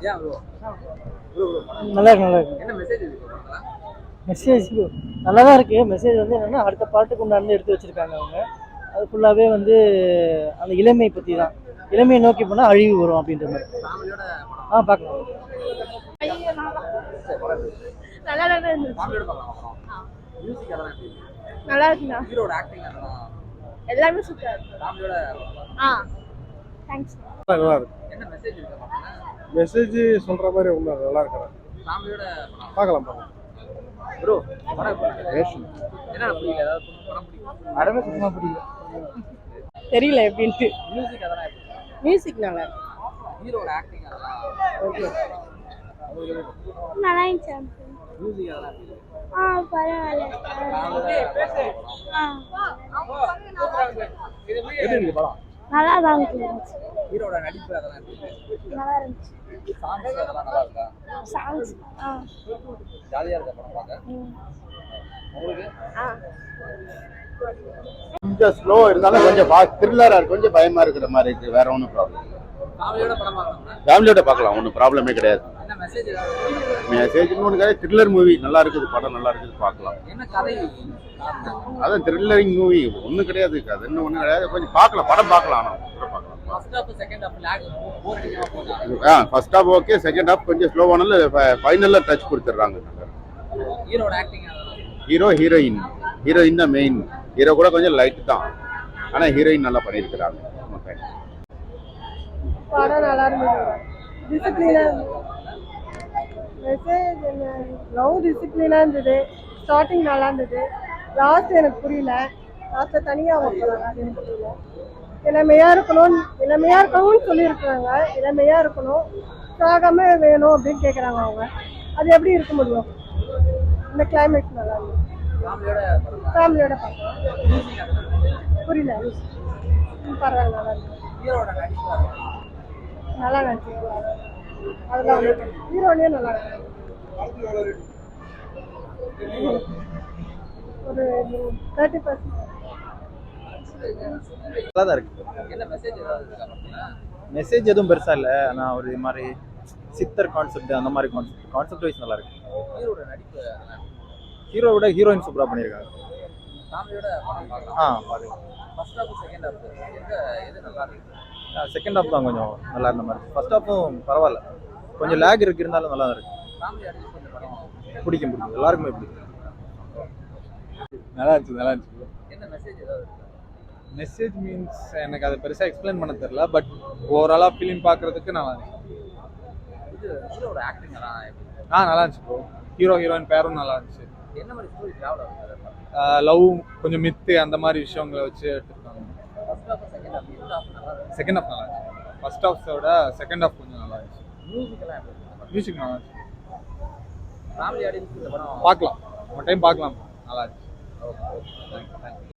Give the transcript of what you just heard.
ஏன் ப்ரோ? நல்லா இருக்கு நல்லா இருக்கு. என்ன மெசேஜ் இருக்கு ப்ரோ? மெசேஜ் நல்லா தான் இருக்கு. மெசேஜ் வந்து என்னன்னா அடுத்த பாட்டுக்கு உண்டாந்து எடுத்து வச்சிருக்காங்க அவங்க. அது ஃபுல்லாவே வந்து அந்த இளமை பத்தி தான். இளமையை நோக்கி போனா அழிவு வரும் அப்படின்ற மாதிரி. ஃபேமிலியோட பார்க்கலாம். நல்லா தான் இருந்துச்சு. ஃபேமிலியோட பார்க்கலாம் அப்புறம். மியூசிக் அதெல்லாம் எப்படி இருக்கு? நல்லா இருக்குண்ணா. ஹீரோட ஆக்டிங் அதெல்லாம் எல்லாமே சூப்பரா இருக்கு. ஃபேமிலியோட தேங்க்ஸ். நல்லா இருக்கு. என்ன மெசேஜ் இருக்கு பாத்தீங்கன்னா? மெசேஜ் சொல்ற மாதிரி ஒண்ணு நல்லா இருக்கு. ஃபேமிலியோட பார்க்கலாம். ப்ரோ படம் என்ன பிடிக்கல? ஏதாவது படம் பிடிக்கும்? படமே சுத்தமா பிடிக்கல. தெரியல எப்படின்ட்டு. மியூசிக் அதெல்லாம் எப்படி? மியூசிக் நல்லா இருக்கு. ஹீரோட ஆக்டிங் அதெல்லாம் ஓகே. நல்லா இருந்துச்சு. மியூசிக் அதெல்லாம் எப்படி? பரவாயில்ல. எப்படி இருக்கு படம்? நல்லா தான் இருந்துச்சு. ஹீரோட நடிப்பு அதெல்லாம் எப்படி இருக்கு? நல்லா இருந்துச்சு. சாங்ஸ் அதெல்லாம் நல்லா இருக்கா? சாங்ஸ் ஜாலியா இருக்கா படம் பார்க்க? உங்களுக்கு கொஞ்சம் ஸ்லோ இருந்தாலும் கொஞ்சம் த்ரில்லரா இருக்கு, கொஞ்சம் பயமா இருக்கிற மாதிரி இருக்கு. வேற ஒன்றும் ப்ராப்ளம். ஃபேமிலியோட படம் பார்க்கலாம். ஃபேமிலியோட பார்க்கலாம், ஒன்றும் ப்ராப்ளமே கிடையாது. என்ன மெசேஜ்? மெசேஜ்னு ஒன்று கிடையாது. த்ரில்லர் மூவி நல்லா இருக்குது, படம் நல்லா இருக்குது, பார்க்கலாம். என்ன கதை? அதான் த்ரில்லரிங் மூவி ஒன்றும் கிடையாது, அது இன்னும் ஒன்றும் கிடையாது. கொஞ்சம் பார்க்கலாம், படம் பார்க்கலாம். ஆனால் பார்க்கலாம். First half second half lag bore அடிக்காம போகுதா? First half okay, second half கொஞ்சம் ஸ்லோவானால ஃபைனலில் டச் கொடுத்துட்றாங்க. ஹீரோட ஆக்டிங் ஹீரோயின் தான் மெயின். ஹீரோ கூட கொஞ்சம் லைட் தான், ஆனால் ஹீரோயின் நல்லா பண்ணியிருக்கிறாங்க. படம் நல்லா இருந்தது. டிசிப்ளினா மெசேஜ் என்ன? லவ் டிசிப்ளினா இருந்தது. ஸ்டார்டிங் நல்லா இருந்தது. லாஸ்ட் எனக்கு புரியல. லாஸ்ட்ல தனியா வைக்கலாம், அது எனக்கு புரியல. இளமையா இருக்கணும்னு சொல்லியிருக்காங்க. இளமையா இருக்கணும், சாகாம வேணும் அப்படின்னு கேட்குறாங்க அவங்க. அது எப்படி இருக்க முடியும்? இந்த கிளைமேக்ஸ் நல்லா இருந்தது. ஃபேமிலியோட பார்க்கலாம். புரியல. பரவாயில்ல, நல்லா இருக்கு. ஹீரோட நடிப்பு நல்லா நடிச்சு அதெல்லாம் ஹீரோனே நல்லா இருக்கு. ஒரு 30%. நல்லா தான் இருக்கு. என்ன மெசேஜ் ஏதாவது இருக்கா? மெசேஜ் எதுவும் பெருசா இல்லை, ஆனால் ஒரு மாதிரி சித்தர் கான்செப்ட் அந்த மாதிரி கான்செப்ட் வைஸ் நல்லா இருக்கு. ஹீரோட நடிப்பு ஹீரோவோட ஹீரோயின் சூப்பராக பண்ணியிருக்காங்க. ஃபேமிலியோட படம் பார்க்கலாம். பார்க்கலாம். ஃபர்ஸ்ட் ஹாஃப் செகண்ட் ஹாஃப் எது நல்லா இருக்கு? செகண்ட் ஹாஃப் தான் கொஞ்சம் நல்லா இருந்த மாதிரி. ஃபர்ஸ்ட் ஹாஃபும் பரவாயில்ல, கொஞ்சம் லேக் இருக்கு, இருந்தாலும் நல்லா தான் இருக்கு. ஃபேமிலி அடிச்சு இந்த படம் பிடிக்கும் எல்லாருக்குமே பிடிக்கும். நல்லா இருந்துச்சு. என்ன மெசேஜ் ஏதாவது இருக்கா? மெசேஜ் மீன்ஸ் எனக்கு அதை பெருசாக எக்ஸ்பிளைன் பண்ண தெரியல, பட் ஓவராலாக ஃபிலிம் பார்க்குறதுக்கு நல்லா இருந்துச்சு. இது ஹீரோட ஆக்டிங் எல்லாம் எப்படி? நல்லா இருந்துச்சு ப்ரோ. ஹீரோயின் பேரும் நல்லா இருந்துச்சு. என்ன மாதிரி ஸ்டோரி டிராவல் ஆகுது? லவ் கொஞ்சம் மித்து அந்த மாதிரி விஷயங்களை வச்சு எடுத்துருக்காங்க. ஃபர்ஸ்ட் ஹாஃப் செகண்ட் ஹாஃப் எந்த ஹாஃப் நல்லா இருக்கு? செகண்ட் ஹாஃப் நல்லா இருந்துச்சு. ஃபர்ஸ்ட் ஹாஃபோட செகண்ட் ஹாஃப் கொஞ்சம் நல்லா இருந்துச்சு. மியூசிக் எல்லாம் எப்படி இருக்கு? மியூசிக் நல்லா இருந்துச்சு. ஃபேமிலி ஆடியன்ஸ் இந்த படம் பார்க்கலாம், ஒரு டைம் பார்க்கலாம். நல்லா இருந்துச்சு. ஓகே. தேங்க்யூ.